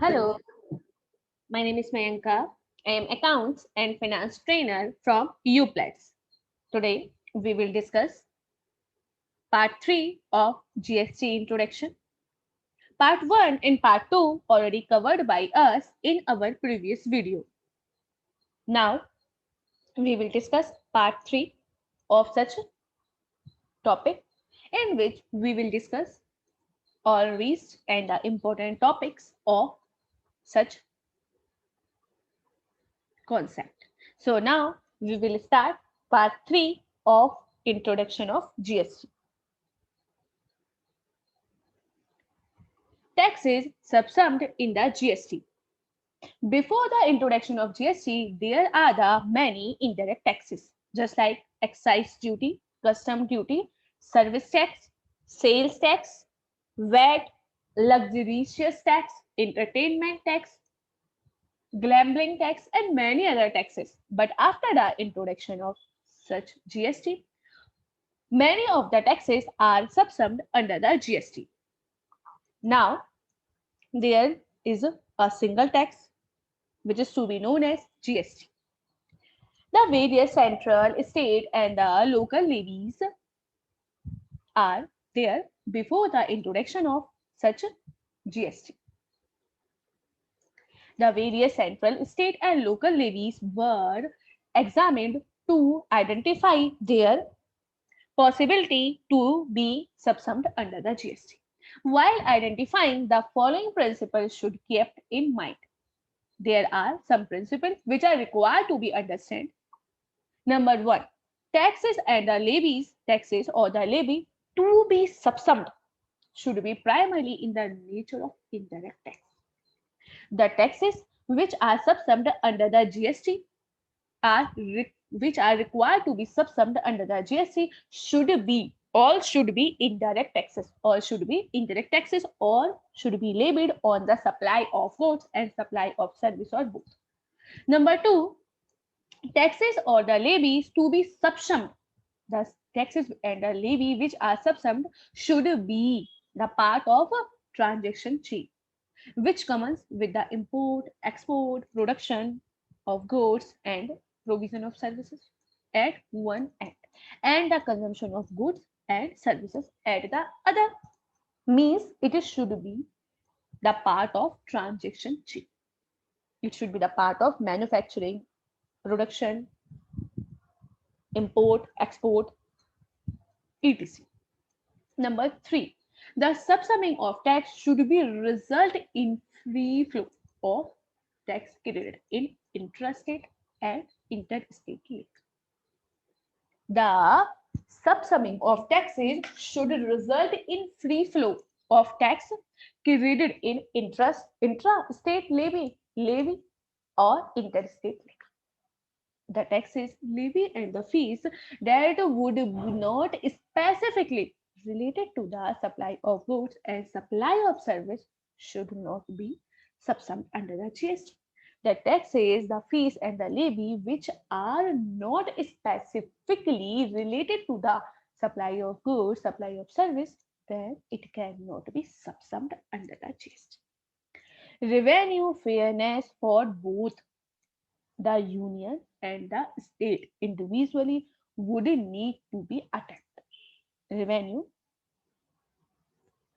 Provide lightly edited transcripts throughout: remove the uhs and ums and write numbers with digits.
Hello, my name is Mayanka. I am accounts and finance trainer from UPlets. Today we will discuss part 3 of GST introduction. Part 1 and part 2 already covered by us in our previous video. Now we will discuss part 3 of such topic in which we will discuss all risks and the important topics of such concept. So now we will start part 3 of introduction of GST. Taxes subsumed in the GST. Before the introduction of GST, there are the many indirect taxes, just like excise duty, custom duty, service tax, sales tax, VAT, luxurious tax, entertainment tax, gambling tax, and many other taxes. But after the introduction of such GST, many of the taxes are subsumed under the GST. Now, there is a single tax which is to be known as GST. The various central, state, and the local levies are there before the introduction of such GST. The various central, state, and local levies were examined to identify their possibility to be subsumed under the GST. While identifying, the following principles should be kept in mind. There are some principles which are required to be understood. Number one, taxes and the levies, taxes or the levy to be subsumed should be primarily in the nature of indirect tax. The taxes which are subsumed under the GST which are required to be subsumed under the GST should be indirect taxes, all should be indirect taxes, or should be levied on the supply of goods and supply of service or both. Number two, taxes or the levies to be subsumed. The taxes and the levy which are subsumed should be the part of a transaction chain, which comes with the import, export, production of goods and provision of services at one end, and the consumption of goods and services at the other. Means should be the part of transaction chain. It should be the part of manufacturing, production, import, export, etc. Number three, the subsumming of tax should be result in free flow of tax credit in intrastate and interstate link. The subsumming of taxes should result in free flow of tax credit in intrastate levy or interstate link. The taxes, levy, and the fees that would be not specifically related to the supply of goods and supply of service should not be subsumed under the GST. The taxes, the fees, and the levy which are not specifically related to the supply of goods, supply of service, then it cannot be subsumed under the GST. Revenue fairness for both the union and the state individually would need to be attacked. Revenue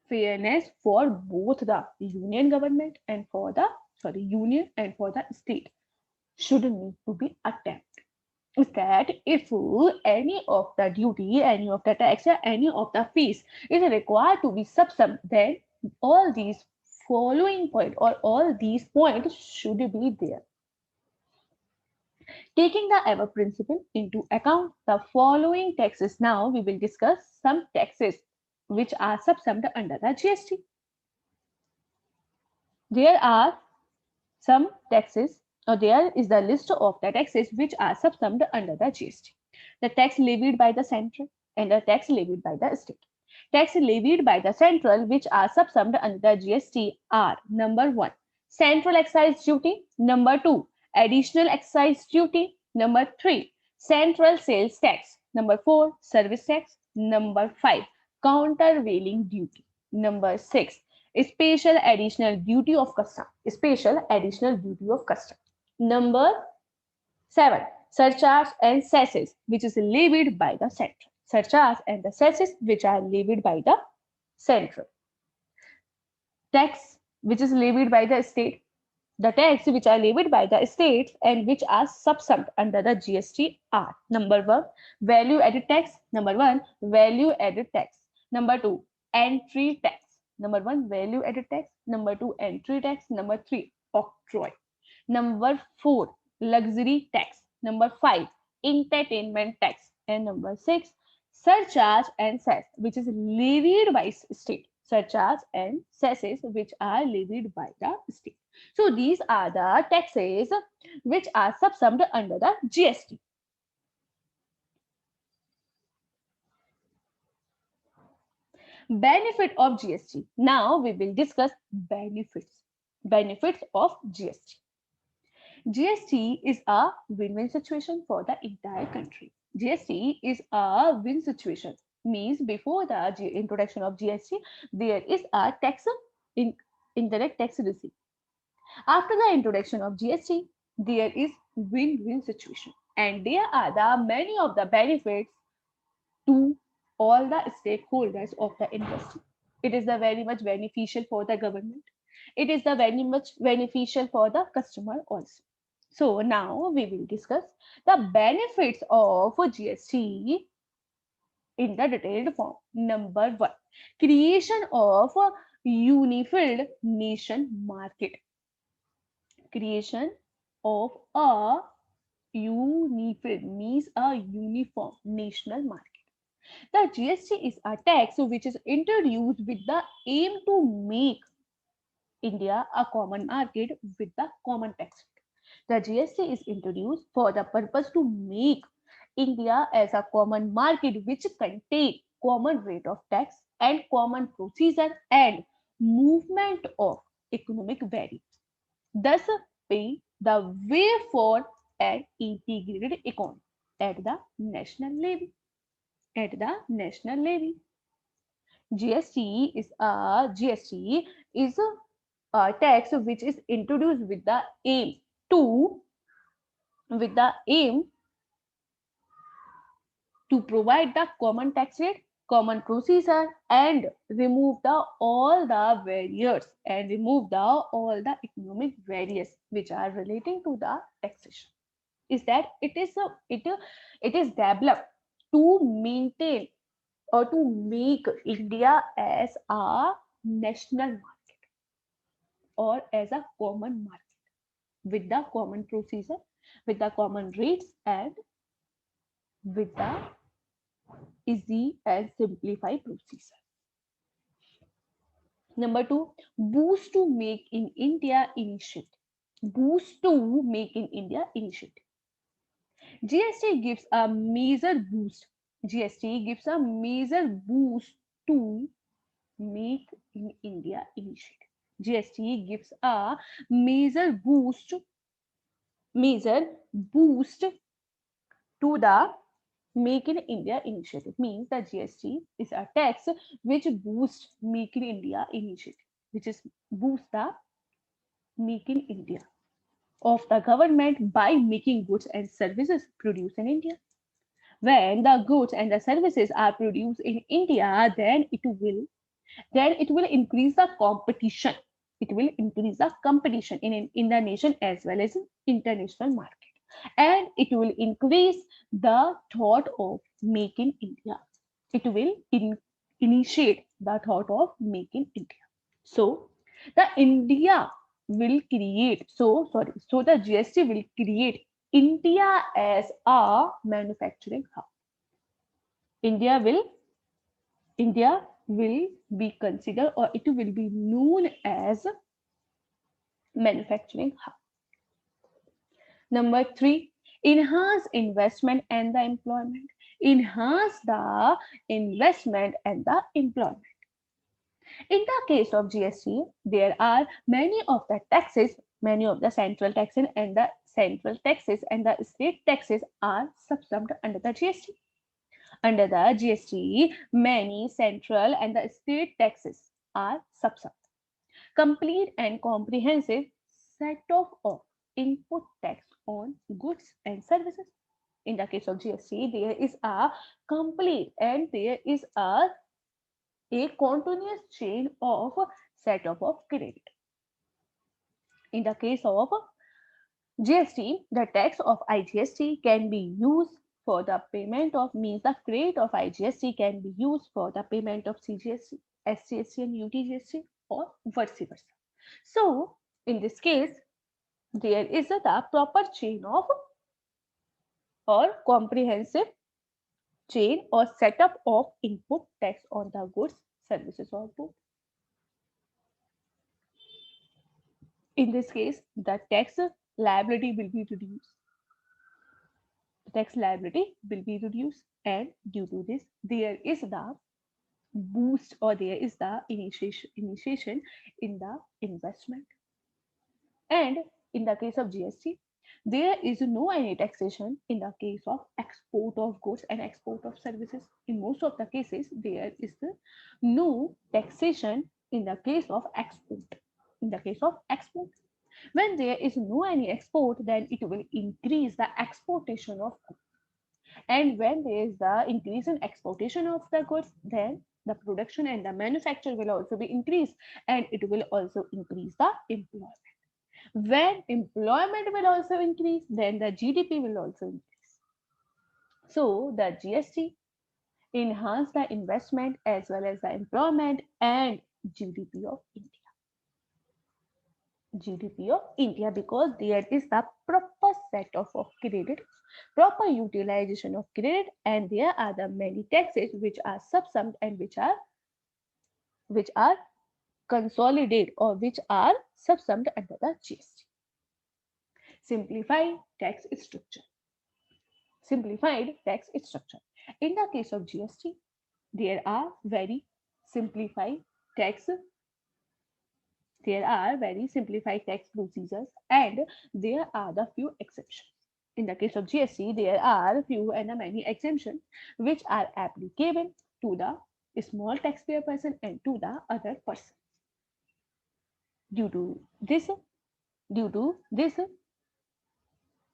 fairness for both the union government and for the union and for the state should need to be attacked. Is that if any of the duty, any of the tax, or any of the fees is required to be subsumed, then all these following point or all these points should be there. Taking the above principle into account, the following taxes now we will discuss some taxes which are subsumed under the GST. There are some taxes, or there is the list of the taxes which are subsumed under the GST. The tax levied by the central and the tax levied by the state. Tax levied by the central which are subsumed under the GST are: number one, central excise duty; number two, additional excise duty; number three, central sales tax; number four, service tax; number five, countervailing duty; number six, Special additional duty of custom. Special additional duty of custom. Number 7. Surcharge and cesses, which is levied by the central. Surcharge and the cesses, which are levied by the central. Tax, which is levied by the state. The tax which are levied by the states and which are subsumed under the GST are: number 1, value added tax. Number 1, value added tax. Number 2, entry tax. Number 1, value added tax. Number 2, entry tax. Number 3, octroi. Number 4, luxury tax. Number 5, entertainment tax. And number 6, surcharge and cess, which is levied by state. Surcharge and cesses, which are levied by the state. So these are the taxes which are subsumed under the GST. Benefit of GST. Now we will discuss benefits. Benefits of GST. GST is a win-win situation for the entire country. GST is a win situation. Means before the introduction of GST, there is a tax in indirect tax receipt. After the introduction of GST, there is win-win situation, and there are the many of the benefits to all the stakeholders of the industry. It is the very much beneficial for the government. It is the very much beneficial for the customer also. So now we will discuss the benefits of GST in the detailed form. Number 1, creation of a unified nation market. Creation of a unified means a uniform national market. The GST is a tax which is introduced with the aim to make India a common market with the common tax rate. The GST is introduced for the purpose to make India as a common market which contain common rate of tax and common procedure and movement of economic value, thus paving the way for an integrated economy at the national level. At the national level, GST is a tax which is introduced to with the aim to provide the common tax rate, common procedure, and remove all the barriers and remove all the economic barriers which are relating to the taxation. Is that it is developed to maintain or to make India as a national market or as a common market with the common procedure, with the common rates, and with the easy and simplified procedure. Number 2, boost to make in India initiative. Boost to make in India initiative. GST gives a major boost. GST gives a major boost to Make in India initiative. GST gives a major boost to the Make in India initiative. Means the GST is a tax which boosts Make in India initiative, which is boost the Make in India of the government by making goods and services produced in India. When the goods and the services are produced in India, then it will increase the competition. It will increase the competition in the nation as well as in international market. And it will increase the thought of making India. It will initiate the thought of making India. So the India will create, so the GST will create India as a manufacturing hub. India will be considered, or it will be known as manufacturing hub. Number 3, enhance investment and the employment. Enhance the investment and the employment. In the case of GST, there are many of the taxes, many of the central taxes and the state taxes are subsumed under the GST. Under the GST, many central and the state taxes are subsumed. complete and comprehensive set of input tax on goods and services. In the case of GST, there is a complete and there is a continuous chain of set of credit. In the case of GST, the tax of IGST can be used for the payment of means the credit of IGST can be used for the payment of CGST, SGST and UTGST or vice versa. So in this case, there is the proper chain of or comprehensive chain or setup of input tax on the goods, services or both. In this case, the tax liability will be reduced. Tax liability will be reduced, and due to this, there is the boost or there is the initiation in the investment. And in the case of GST, there is no any taxation in the case of export of goods and export of services. In most of the cases, there is no taxation in the case of export. In the case of export, when there is no any export, then it will increase the exportation of goods. And when there is the increase in exportation of the goods, then the production and the manufacture will also be increased, and it will also increase the employment. When employment will also increase, then the GDP will also increase. So the GST enhance the investment as well as the employment and GDP of India. GDP of India, because there is the proper set of credit, proper utilization of credit, and there are the many taxes which are subsumed and which are consolidated or which are subsumed under the GST. Simplified tax structure. Simplified tax structure. In the case of GST, there are very simplified tax procedures, and there are the few exceptions. In the case of GST, there are few and many exemptions which are applicable to the small taxpayer person and to the other person. Due to this,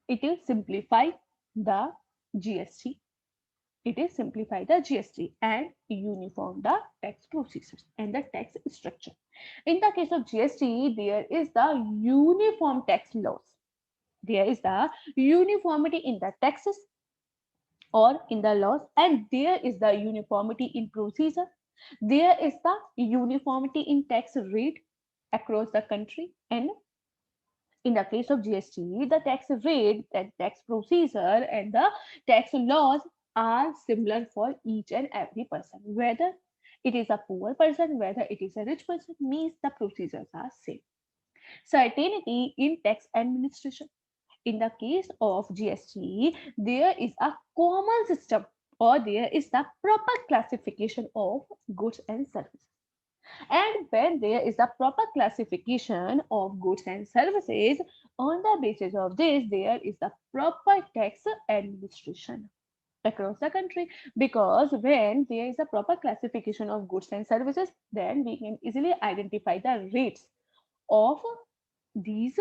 it is simplify the GST. It is simplify the GST and uniform the tax procedures and the tax structure. In the case of GST, there is the uniform tax laws. There is the uniformity in the taxes or in the laws, and there is the uniformity in procedure. There is the uniformity in tax rate across the country, and in the case of GST, the tax rate, the tax procedure, and the tax laws are similar for each and every person. Whether it is a poor person, whether it is a rich person, means the procedures are same. Certainty in tax administration. In the case of GST, there is a common system or there is the proper classification of goods and services. And when there is a proper classification of goods and services, on the basis of this, there is the proper tax administration across the country. Because when there is a proper classification of goods and services, then we can easily identify the rates of these,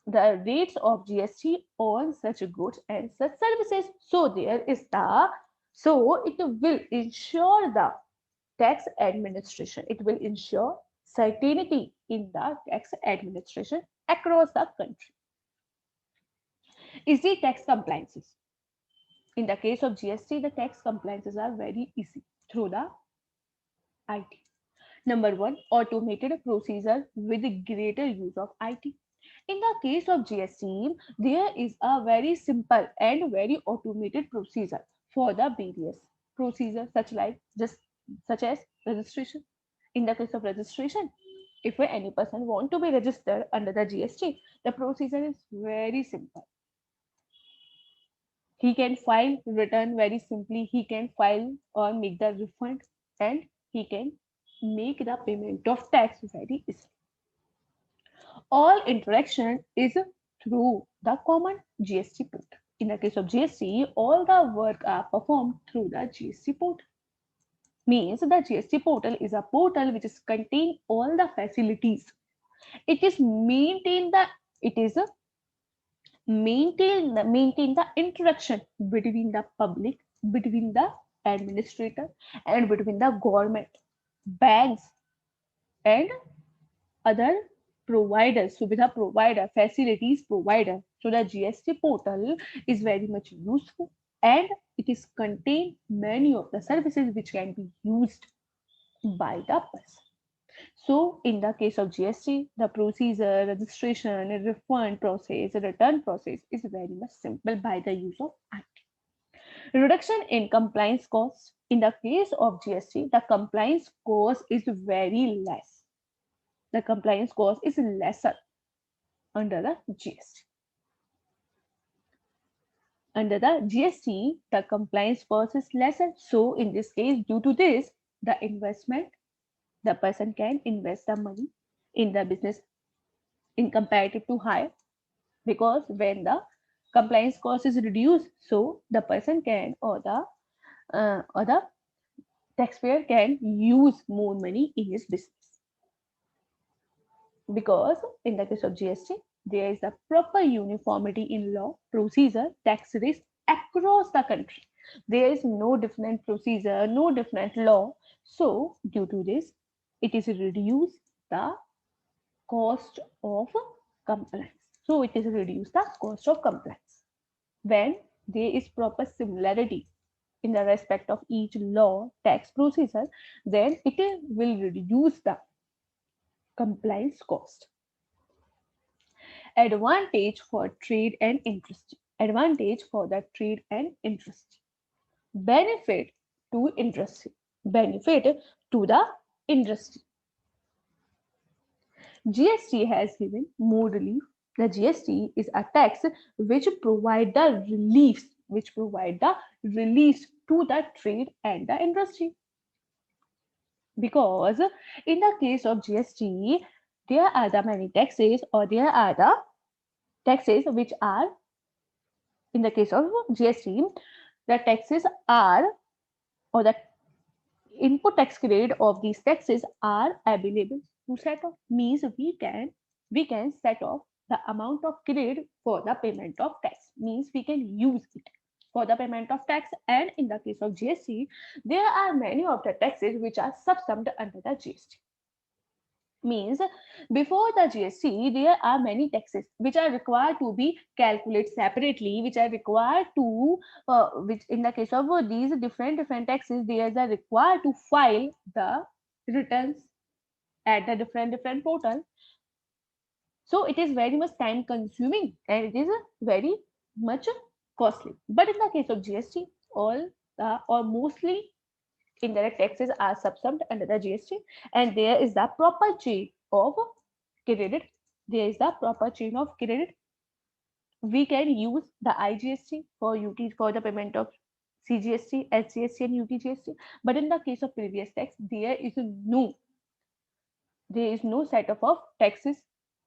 the rates of GST on such goods and such services. So there is so it will ensure the tax administration. It will ensure certainty in the tax administration across the country. Easy tax compliances. In the case of GST, the tax compliances are very easy through the IT. Number one, automated procedure with greater use of IT. In the case of GST, there is a very simple and very automated procedure for the various procedures such as registration. In the case of registration, if any person want to be registered under the GST, the procedure is very simple. He can file return very simply. He can file or make the refund, and he can make the payment of tax very easily. All interaction is through the common GST portal. In the case of GST, all the work are performed through the GST portal. Means the GST portal is a portal which is contain all the facilities It is it is a maintain the interaction between the public, between the administrator, and between the government, banks, and other providers, suvidha provider, facilities provider. So the GST portal is very much useful, and it is contain many of the services which can be used by the person. So in the case of GST, the procedure, registration, refund process, return process is very much simple by the use of IT. Reduction in compliance cost. In the case of GST, the compliance cost is very less. The compliance cost is lesser under the GST. Under the GST, the compliance cost is lesser. So in this case, due to this, the investment, the person can invest the money in the business in comparative to high, because when the compliance cost is reduced, so the person can or the taxpayer can use more money in his business, because in the case of GST, there is a proper uniformity in law, procedure, tax rates across the country. There is no different procedure, no different law. So due to this, it is reduce the cost of compliance. So it is reduce the cost of compliance. When there is proper similarity in the respect of each law, tax procedure, then it will reduce the compliance cost. Advantage for trade and industry. Advantage for the trade and industry. Benefit to industry. Benefit to the industry. GST has given more relief. The GST is a tax which provide the relief to the trade and the industry. Because in the case of GST, there are the many taxes, or there are the taxes which are, in the case of GST, the taxes are, or the input tax grade of these taxes are available to set off. Means we can set off the amount of grade for the payment of tax. Means we can use it for the payment of tax. And in the case of GST, there are many of the taxes which are subsumed under the GST. Means before the GST, there are many taxes which are required to be calculated separately, which are required to, which in the case of these different taxes, they are required to file the returns at the different portal. So it is very much time consuming, and it is very much costly. But in the case of GST, all or mostly indirect taxes are subsumed under the GST, and there is the proper chain of credit. There is the proper chain of credit. We can use the IGST for for the payment of CGST, SGST, and UTGST. But in the case of previous tax, there is no setup of taxes.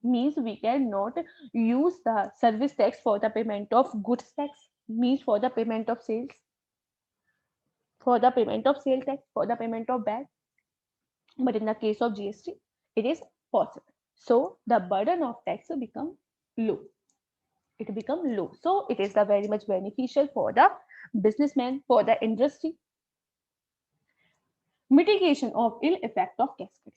Means we cannot use the service tax for the payment of goods tax. Means for the payment of sales, for the payment of sale tax, for the payment of VAT. But in the case of GST, it is possible. So the burden of tax will become low. It become low. So it is the very much beneficial for the businessman, for the industry. Mitigation of ill effect of cascade.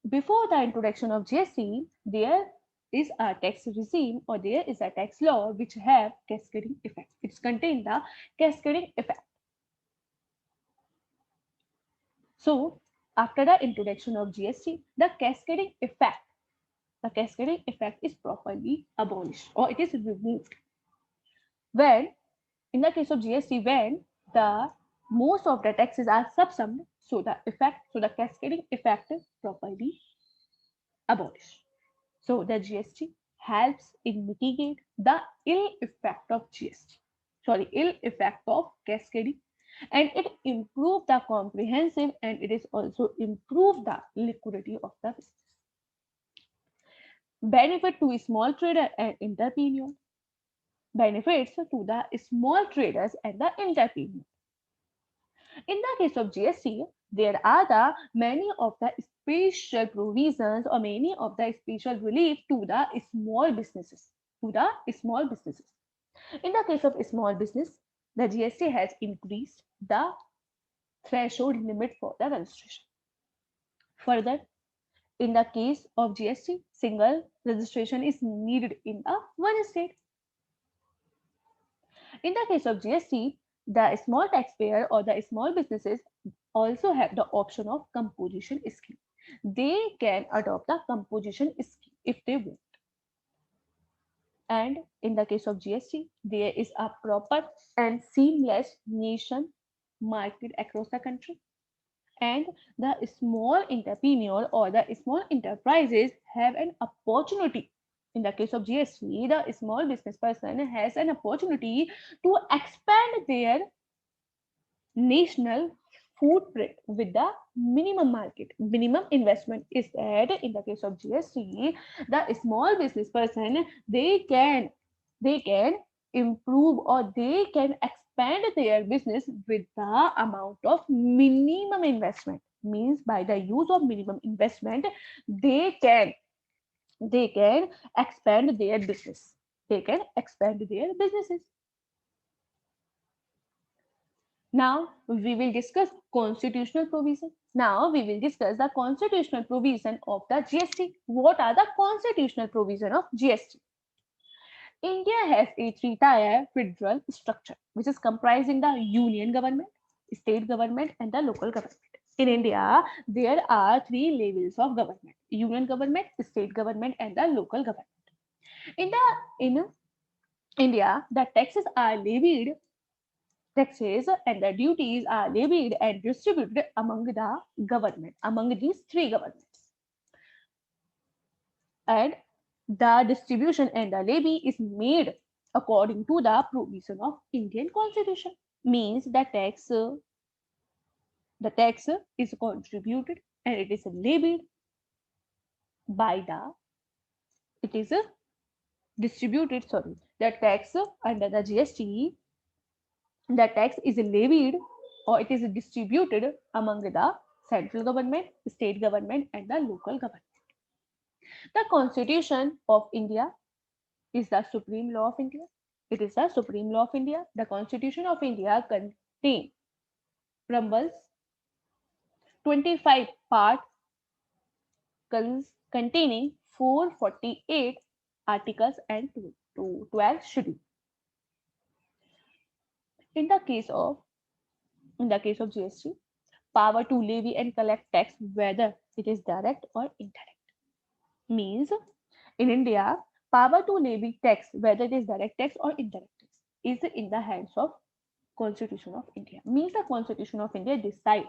Before the introduction of GST, there is a tax regime, or there is a tax law which have cascading effect. It's contain the cascading effect. So after the introduction of GST, the cascading effect is properly abolished, or it is removed. When in the case of GST, when the most of the taxes are subsumed, so the cascading effect is properly abolished. So the GST helps in mitigate the ill effect of ill effect of cascading, and it improve the comprehensive, and it is also improve the liquidity of the business. Benefit to small trader and entrepreneur. Benefits to the small traders and the entrepreneur. In the case of GST, there are the many of the special provisions or many of the special relief to the small businesses. To the small businesses. In the case of small business, the GST has increased the threshold limit for the registration. Further, in the case of GST, single registration is needed in a one state. In the case of GST, the small taxpayer or the small businesses also have the option of composition scheme. They can adopt the composition scheme if they want. And in the case of GST, there is a proper and seamless nation market across the country. And the small entrepreneur or the small enterprises have an opportunity. In the case of GST, the small business person has an opportunity to expand their national footprint with the minimum market. Minimum investment is that in the case of GST, the small business person they can improve or they can expand their business with the amount of minimum investment. Means by the use of minimum investment, they can they can expand their business. They can expand their businesses. Now we will discuss constitutional provision. Now we will discuss the constitutional provision of the GST. What are the constitutional provision of GST? India has a three-tier federal structure, which is comprising the union government, state government, and the local government. In India, there are three levels of government: union government, state government, and the local government. In India, the taxes and the duties are levied and distributed among the government, among these three governments. And the distribution and the levy is made according to the provision of Indian Constitution. Means the tax is contributed and it is levied by the it is distributed. Sorry, the tax under the GST, the tax is levied or it is distributed among the central government, state government, and the local government. The Constitution of India is the supreme law of India. It is the supreme law of India. The Constitution of India preambles 25 parts containing 448 articles and 12 schedules. In the case of GST, power to levy and collect tax, whether it is direct or indirect. Means in India, power to levy tax, whether it is direct tax or indirect tax, is in the hands of Constitution of India. Means the Constitution of India decide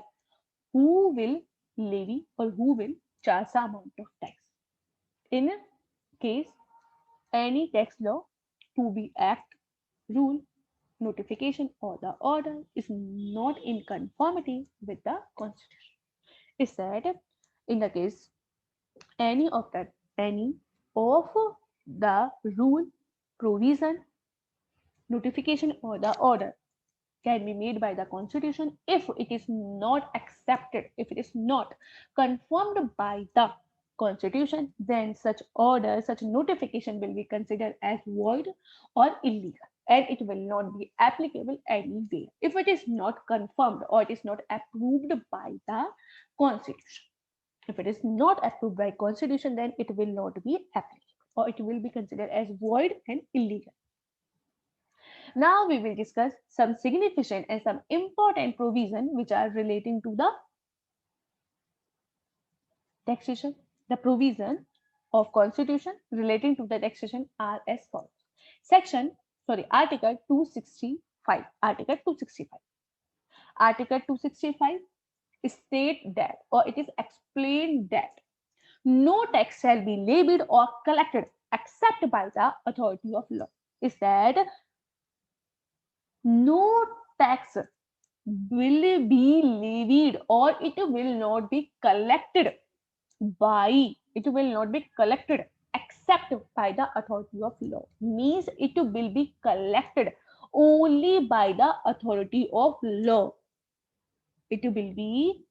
who will levy or who will charge the amount of tax. In case any tax law to be act, rule, notification, or the order is not in conformity with the Constitution. It said in the case any of the rule, provision, notification, or the order can be made by the Constitution if it is not accepted, if it is not confirmed by the Constitution, then such order, such notification will be considered as void or illegal and it will not be applicable anywhere if it is not confirmed or it is not approved by the Constitution. If it is not approved by Constitution, then it will not be applicable or it will be considered as void and illegal. Now we will discuss some significant and some important provisions which are relating to the taxation. The provision of Constitution relating to the taxation are as follows. Article 265. Article 265. Article 265 state that, or it is explained that no tax shall be levied or collected except by the authority of law. Is that no tax will be levied or it will not be collected except by the authority of law. Means it will be collected only by the authority of law. It will be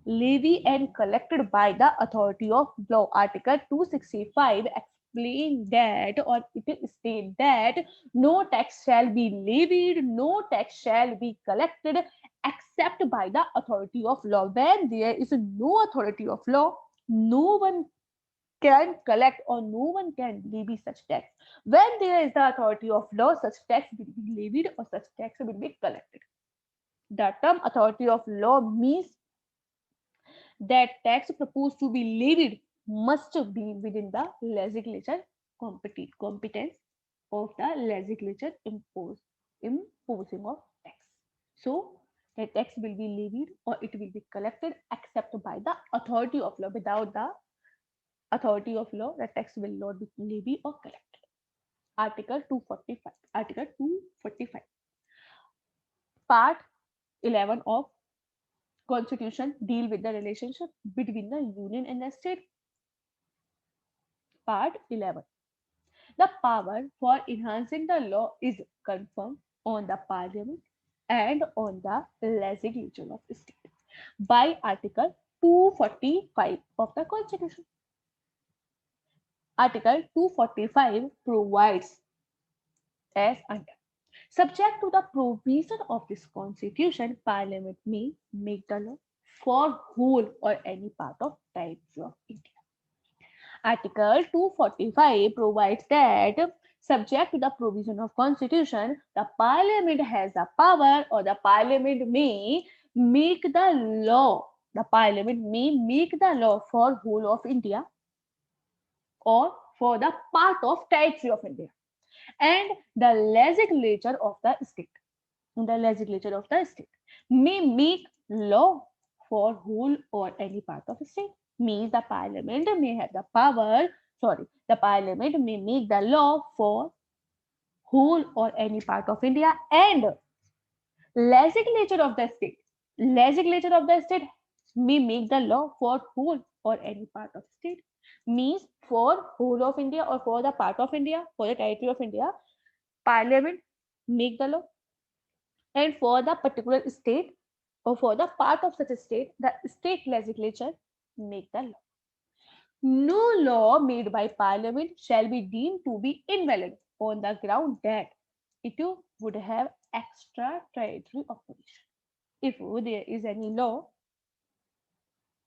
levied and collected by the authority of law. Article 265 explain that, or it state that no tax shall be levied, no tax shall be collected except by the authority of law. When there is no authority of law, no one can collect or no one can levy such tax. When there is the authority of law, such tax will be levied or such tax will be collected. The term authority of law means that tax proposed to be levied must be within the legislature competence of the legislature imposing of tax. So the tax will be levied or it will be collected except by the authority of law. Without the authority of law, the tax will not be levied or collected. Article 245. Article 245. Part 11 of Constitution deal with the relationship between the union and the state. Part 11. The power for enhancing the law is conferred on the parliament and on the legislature of the state by Article 245 of the Constitution. Article 245 provides as under. Subject to the provision of this constitution, Parliament may make the law for whole or any part of territory of India. Article 245 provides that subject to the provision of constitution, the Parliament has the power or the Parliament may make the law. The Parliament may make the law for whole of India or for the part of territory of India and the legislature of the state. The legislature of the state may make law for whole or any part of the state. Means the parliament may have the power, the parliament may make the law for whole or any part of India and legislature of the state. Legislature of the state may make the law for whole or any part of state. Means for whole of India or for the part of India, for the territory of India, parliament make the law, and for the particular state or for the part of such a state, the state legislature make the law. No law made by parliament shall be deemed to be invalid on the ground that it would have extraterritorial operation. If there is any law,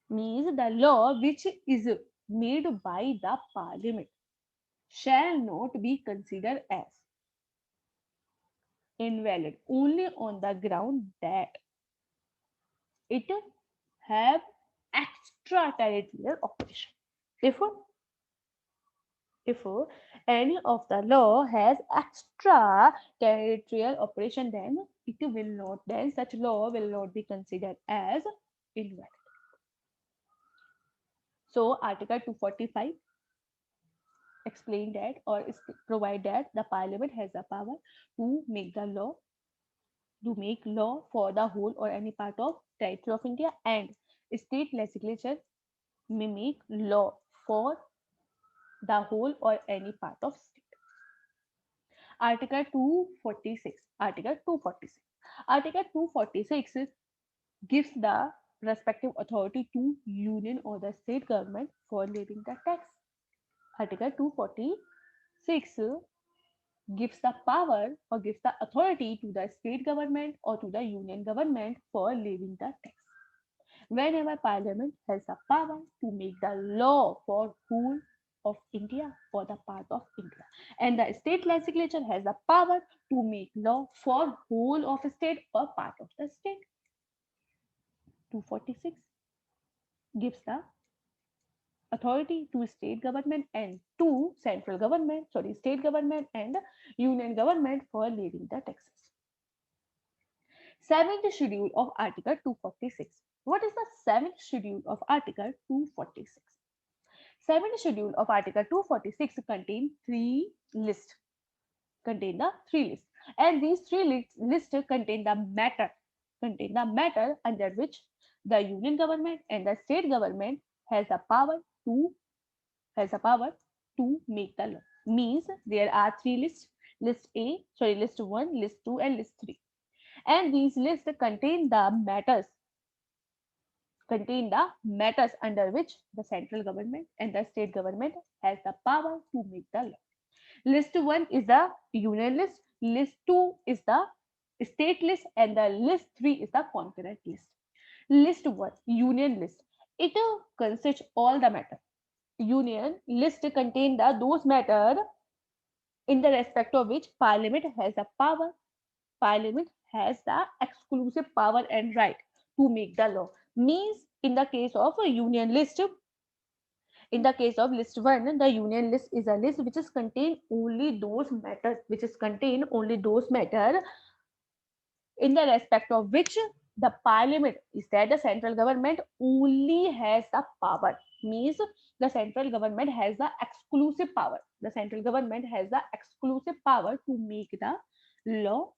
means the law which is made by the parliament shall not be considered as invalid only on the ground that it have extraterritorial operation. If any of the law has extraterritorial operation, then it will not, then such law will not be considered as invalid. So Article 245 explain that or provide that the parliament has the power to make the law, to make law for the whole or any part of territory of India, and state legislature may make law for the whole or any part of state. Article 246. Article 246. Article 246 gives the respective authority to union or the state government for levying the tax. Article 246 gives the power or gives the authority to the state government or to the union government for levying the tax. Whenever parliament has the power to make the law for whole of India or the part of India, and the state legislature has the power to make law for whole of a state or part of the state. 246 gives the authority to state government and to central government, state government and union government for levying the taxes. Seventh schedule of Article 246. What is the seventh schedule of Article 246? Seventh schedule of Article 246 contain three lists. And these three lists contain the matter under which the union government and the state government has the power to make the law. Means there are three lists: list 1, list 2, and list 3. And these lists contain the matters contain the matters under which the central government and the state government has the power to make the law. List 1 is the union list, list 2 is the state list, and the list 3 is the concurrent list. List 1, union list. It consists all the matter. Union list contain those matter in the respect of which parliament has the power. Parliament has the exclusive power and right to make the law. Means in the case of a union list, in the case of list 1, the union list is a list which is contain only those matters, which is contain only those matter in the respect of which the parliament, is that the central government only has the power. Means the central government has the exclusive power. The central government has the exclusive power to make the law,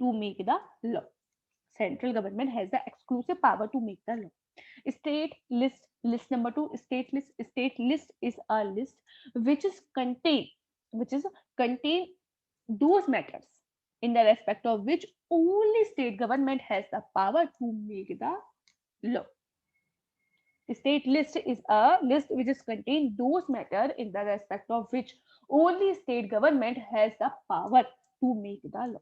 to make the law. Central government has the exclusive power to make the law. State list, list number 2, state list. State list is a list which is contain those matters in the respect of which only state government has the power to make the law. State list is a list which is contain those matter in the respect of which only state government has the power to make the law.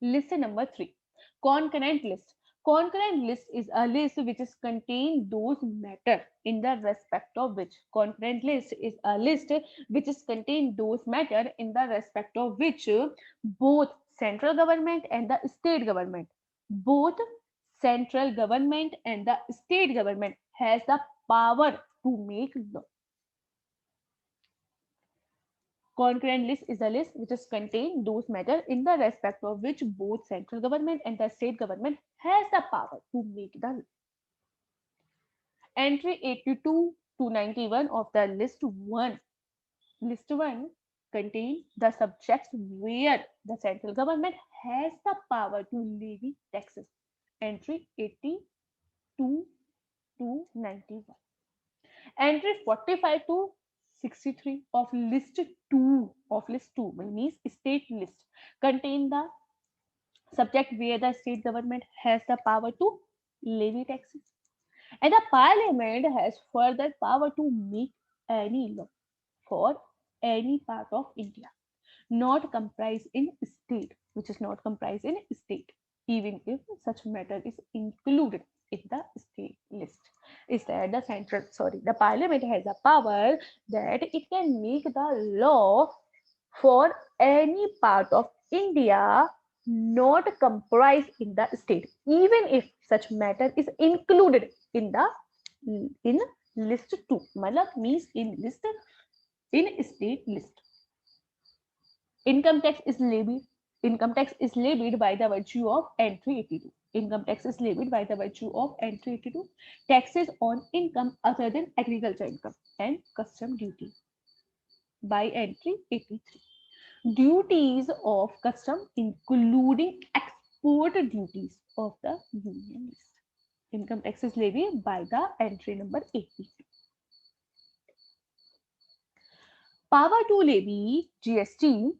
List number 3, concurrent list. Concurrent list is a list which is contain those matter in the respect of which. Concurrent list is a list which is contain those matter in the respect of which both central government and the state government, both central government and the state government has the power to make law. Concurrent list is a list which is contain those matter in the respect of which both central government and the state government has the power to make the law. Entry 82 to 91 of the list 1. List 1 contain the subjects where the central government has the power to levy taxes. Entry 82 to 91. Entry 45 to 63 of list 2 means state list contain the subject where the state government has the power to levy taxes, and the parliament has further power to make any law for any part of India not comprised in state, which is not comprised in state, even if such matter is included in the state list. Is that the central, sorry, the parliament has a power that it can make the law for any part of India not comprised in the state, even if such matter is included in the in list 2. Malab means in list, in state list. Income tax is levied. Income tax is levied by the virtue of entry 82. Income tax is levied by the virtue of entry 82. Taxes on income other than agriculture income and custom duty by entry 83. Duties of custom including export duties of the union list. Income tax is levied by the entry number 82. Power to levy GST.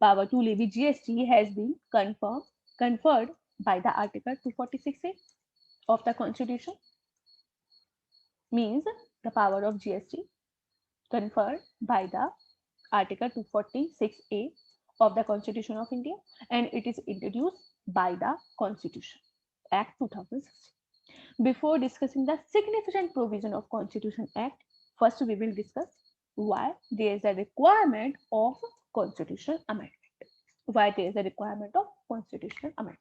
Power to levy GST has been conferred by the Article 246A of the Constitution. Means the power of GST conferred by the Article 246A of the Constitution of India, and it is introduced by the Constitution Act 2016. Before discussing the significant provision of Constitution Act, first we will discuss why there is a requirement of constitutional amendment. Why there is a requirement of constitutional amendment.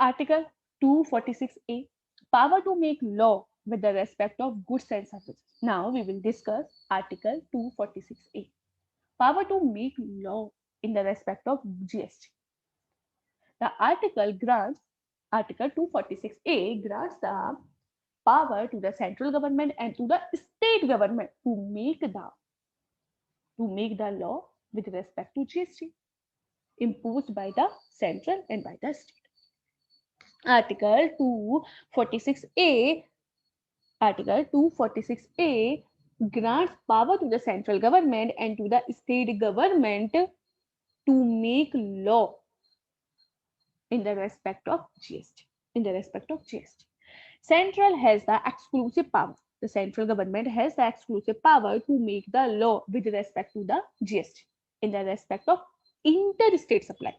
Article 246A, power to make law with the respect of goods and services. Now we will discuss Article 246A, power to make law in the respect of GST. The article grants, Article 246A grants the power to the central government and to the state government to make the law with respect to GST imposed by the central and by the state. Article 246A grants power to the central government and to the state government to make law in the respect of GST. in the respect of GST. Central has the exclusive power. The central government has the exclusive power to make the law with respect to the GST in the respect of interstate supply.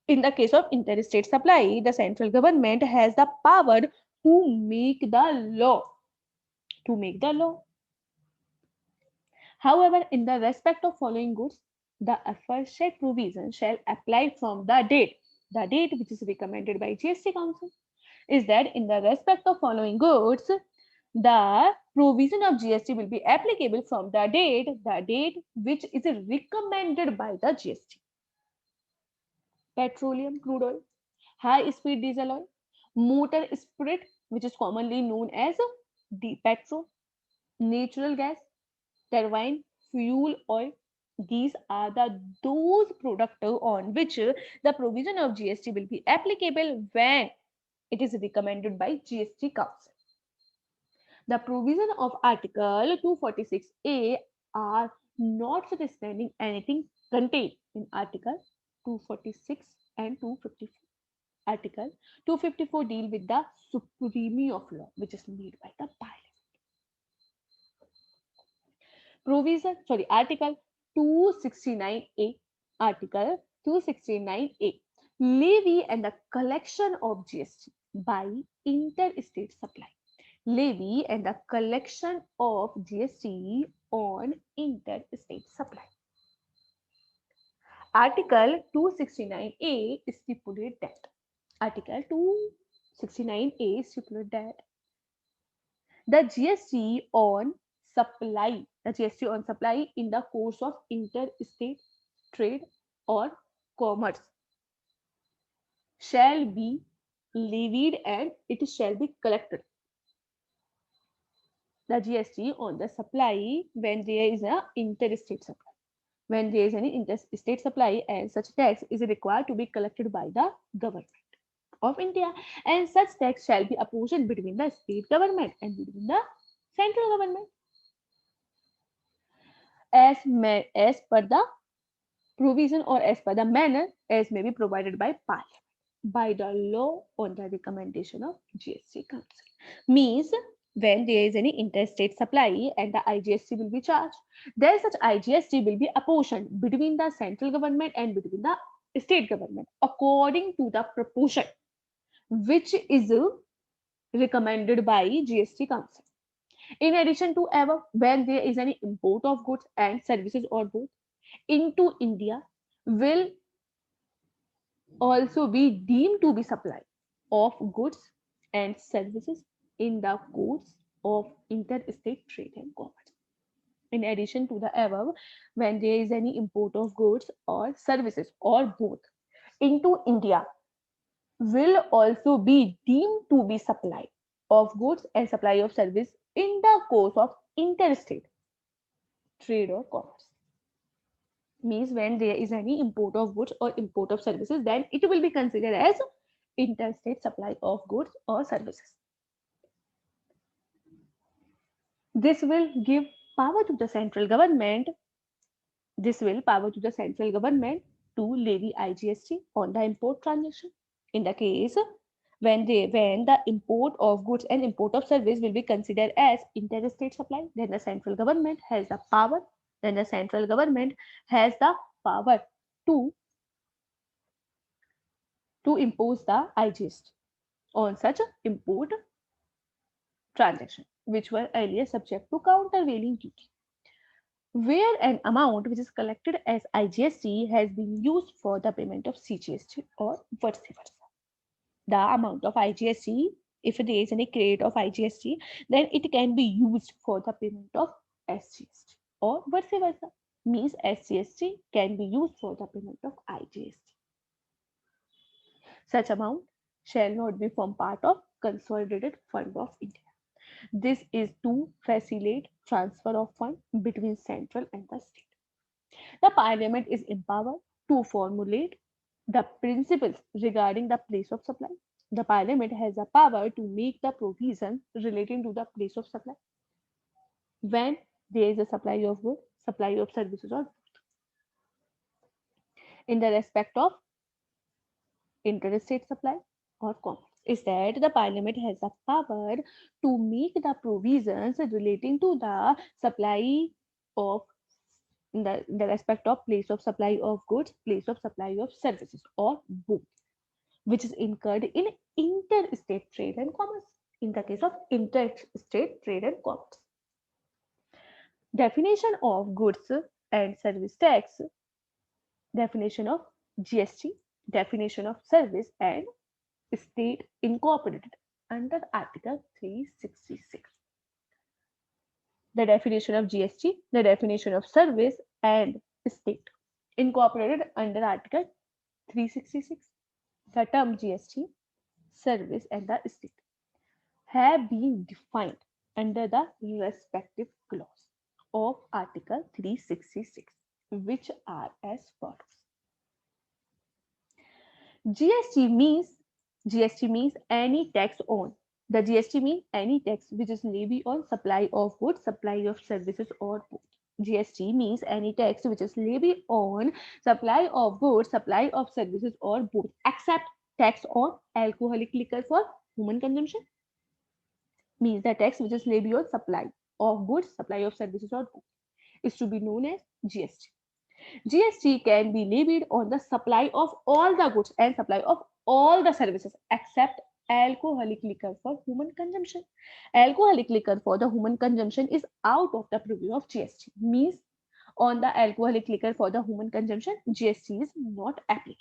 In the case of interstate supply, the central government has the power to make the law. To make the law. However, in the respect of following goods, the aforesaid provision shall apply from the date which is recommended by GST Council. Is that in the respect of following goods, the provision of GST will be applicable from the date which is recommended by the GST. Petroleum crude oil, high speed diesel oil, motor spirit, which is commonly known as petrol, natural gas, turbine fuel oil. These are those products on which the provision of GST will be applicable when it is recommended by GST Council. The provision of Article 246A are notwithstanding anything contained in Article 246 and 254. Article 254 deal with the supremacy of law, which is made by the Parliament. Article 269A. Article 269A. Levy and the collection of GST by interstate supply. Levy and the collection of GST on interstate supply. Article 269A stipulates that. Article 269A stipulates that the GST on supply, in the course of interstate trade or commerce shall be levied and it shall be collected. The GST on the supply when there is an interstate supply. When there is any interstate supply, and such tax is required to be collected by the government of India, and such tax shall be apportioned between the state government and between the central government as per the provision or as per the manner as may be provided by Parliament by the law on the recommendation of GST Council. Means when there is any interstate supply and the IGST will be charged, then such IGST will be apportioned between the central government and between the state government according to the proportion which is recommended by GST Council. In addition to ever, when there is any import of goods and services or both into India will also be deemed to be supply of goods and services in the course of interstate trade and commerce. In addition to the above, when there is any import of goods or services or both into India will also be deemed to be supply of goods and supply of service in the course of interstate trade or commerce. Means when there is any import of goods or import of services, then it will be considered as interstate supply of goods or services. This will give power to the central government. This will power to the central government to levy IGST on the import transaction. In the case when the import of goods and import of service will be considered as interstate supply, then the central government has the power. Then the central government has the power to impose the IGST on such import transaction, which were earlier subject to countervailing duty. Where an amount which is collected as IGST has been used for the payment of CGST or vice versa. The amount of IGST, if there is any credit of IGST, then it can be used for the payment of SGST or vice versa. Means SGST can be used for the payment of IGST. Such amount shall not be form part of consolidated fund of India. This is to facilitate transfer of fund between central and the state. The Parliament is empowered to formulate the principles regarding the place of supply. The Parliament has the power to make the provision relating to the place of supply when there is a supply of goods, supply of services, or in the respect of interstate supply or Commerce is that the Parliament has the power to make the provisions relating to the supply of in the respect of place of supply of goods, place of supply of services, or both, which is incurred in interstate trade and commerce. In the case of interstate trade and commerce, definition of goods and service tax, definition of GST, definition of service and state incorporated under Article 366. The definition of GST, the definition of service and state incorporated under Article 366. The term GST, service and the state have been defined under the respective clause of Article 366, which are as follows. GST means any tax on. The GST means any tax which is levied on supply of goods, supply of services, or both. GST means any tax which is levied on supply of goods, supply of services, or both, except tax on alcoholic liquor for human consumption. Means the tax which is levied on supply of goods, supply of services, or both is to be known as GST. GST can be levied on the supply of all the goods and supply of all the services except alcoholic liquor for human consumption. Alcoholic liquor for the human consumption is out of the purview of GST. Means on the alcoholic liquor for the human consumption, GST is not applicable.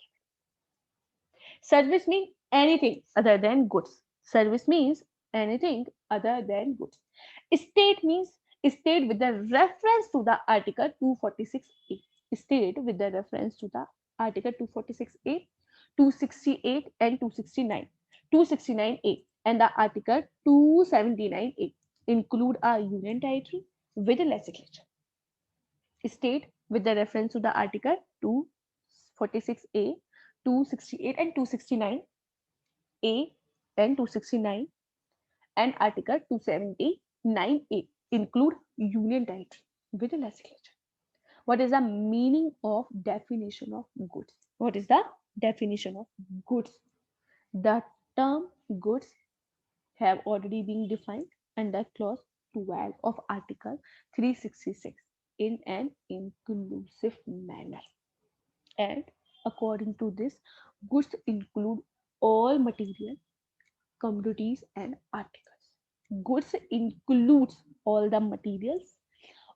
Service means anything other than goods. Service means anything other than goods. State means state with the reference to the Article 246A. State with the reference to the Article 246A, 268 and 269, 269A and the Article 279A include a union territory with a legislature. State with the reference to the Article 246A, 268 and 269A and 269 and Article 279A include union territory with a legislature. What is the meaning of definition of goods? What is the definition of goods? The term goods have already been defined under clause 12 of Article 366 in an inclusive manner. And according to this, goods include all material, commodities and articles. Goods includes all the materials,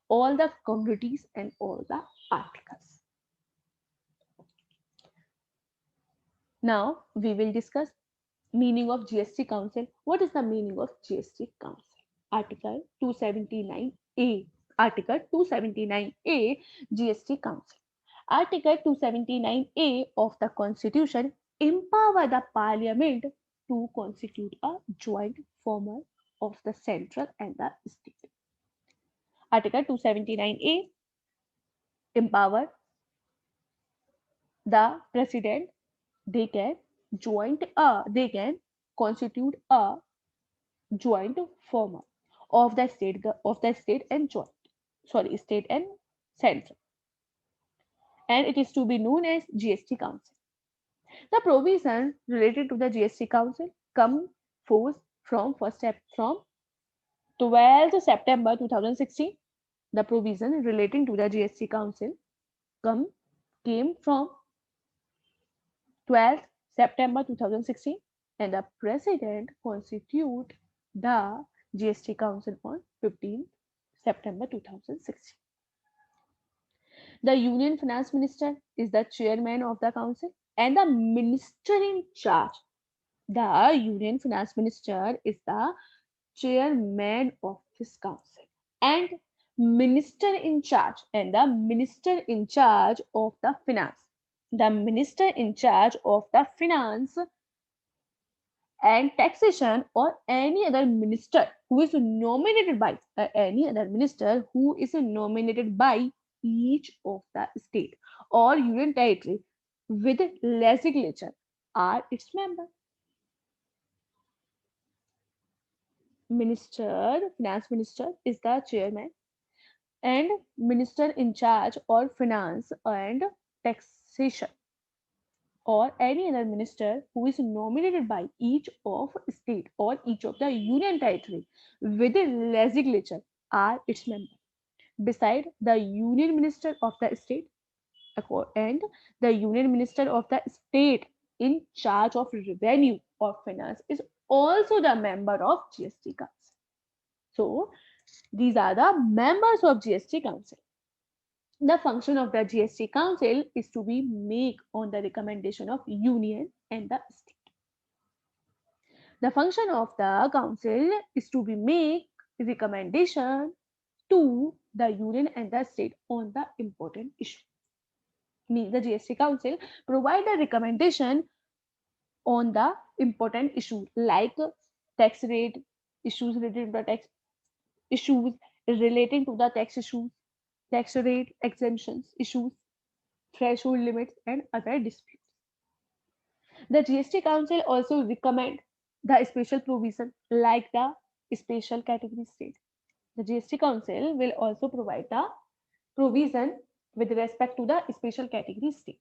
all the commodities and all the articles. Now we will discuss meaning of GST Council. What is the meaning of GST Council? Article 279A. Article 279A GST Council. Article 279A of the Constitution empower the Parliament to constitute a joint form of the central and the state. Article 279A empower the president. They can constitute a joint form of the state and state and central, and it is to be known as GST Council. The provision related to the GST Council come forth from 12th September 2016. The provision relating to the GST Council came from 12th September 2016 and the President constituted the GST Council on 15th September 2016. The Union Finance Minister is the chairman of the council and the minister in charge. The Union Finance Minister is the chairman of this council and minister in charge of the finance. The minister in charge of the finance and taxation or any other minister who is nominated by each of the state or union territory with legislature are its members. Finance minister is the chairman and minister in charge or finance and taxation or any other minister who is nominated by each of state or each of the union territory within legislature are its members. Beside the union minister of the state and the union minister of the state in charge of revenue or finance is also the member of GST Council. So these are the members of GST Council. The function of the GST Council is to be made on the recommendation of union and the state. The function of the council is to be make recommendation to the union and the state on the important issue. Means the GST Council provide a recommendation on the important issue like tax rate, issues related to the tax issues relating to the tax issues, tax rate exemptions issues, threshold limits, and other disputes. The GST Council also recommend the special provision like the special category state. The GST Council will also provide the provision with respect to the special category state.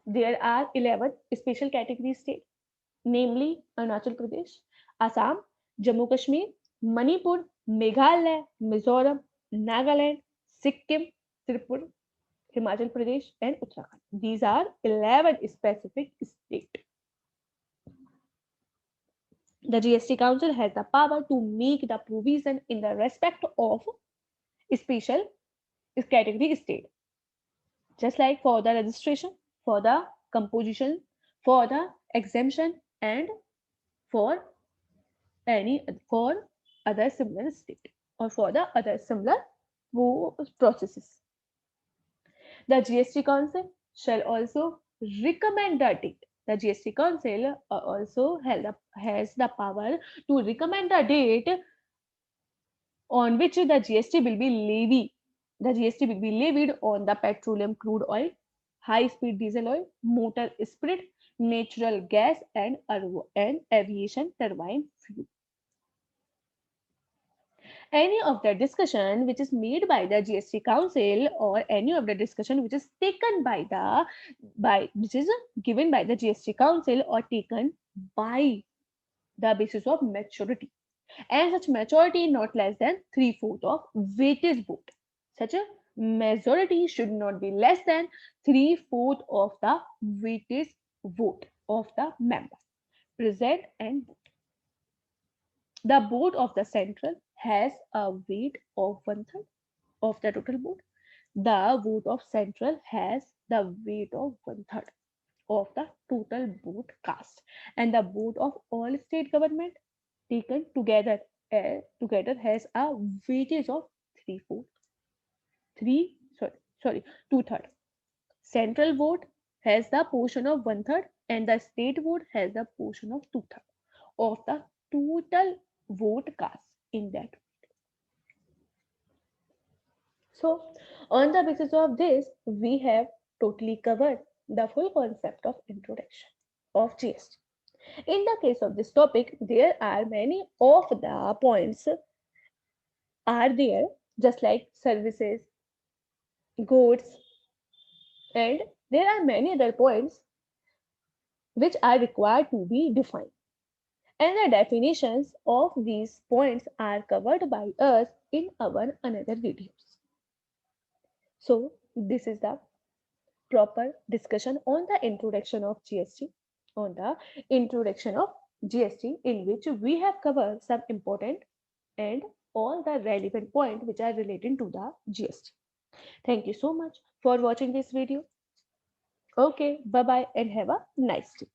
There are 11 special category states, namely Arunachal Pradesh, Assam, Jammu Kashmir, Manipur, Meghalaya, Mizoram, Nagaland, Sikkim, Tripura, Himachal Pradesh, and Uttarakhand. These are 11 specific states. The GST Council has the power to make the provision in the respect of special category state, just like for the registration, for the composition, for the exemption, and for for other similar state or for the other similar processes. The GST Council shall also recommend the date. The GST Council also has the power to recommend the date on which the GST will be levied. The GST will be levied on the petroleum crude oil, high-speed diesel oil, motor spirit, natural gas, and aviation turbine fuel. Any of the discussion which is made by the GST Council or any of the discussion which is taken which is given by the GST Council or taken by the basis of maturity, and such majority not less than 3/4 of weighted vote. Such a majority should not be less than 3/4 of the weighted vote of the member present and vote. The board of the central has a weight of 1/3 of the total vote. The vote of central has the weight of 1/3 of the total vote cast, and the vote of all state government taken together has a weightage of 3/4 three sorry 2/3. Central vote has the portion of 1/3 and the state vote has the portion of 2/3 of the total vote cast in that. So on the basis of this, we have totally covered the full concept of introduction of GST. In the case of this topic, there are many of the points are there, just like services, goods, and there are many other points which are required to be defined. And the definitions of these points are covered by us in our another videos. So this is the proper discussion on the introduction of GST, in which we have covered some important and all the relevant points which are related to the GST. Thank you so much for watching this video. Okay, bye bye and have a nice day.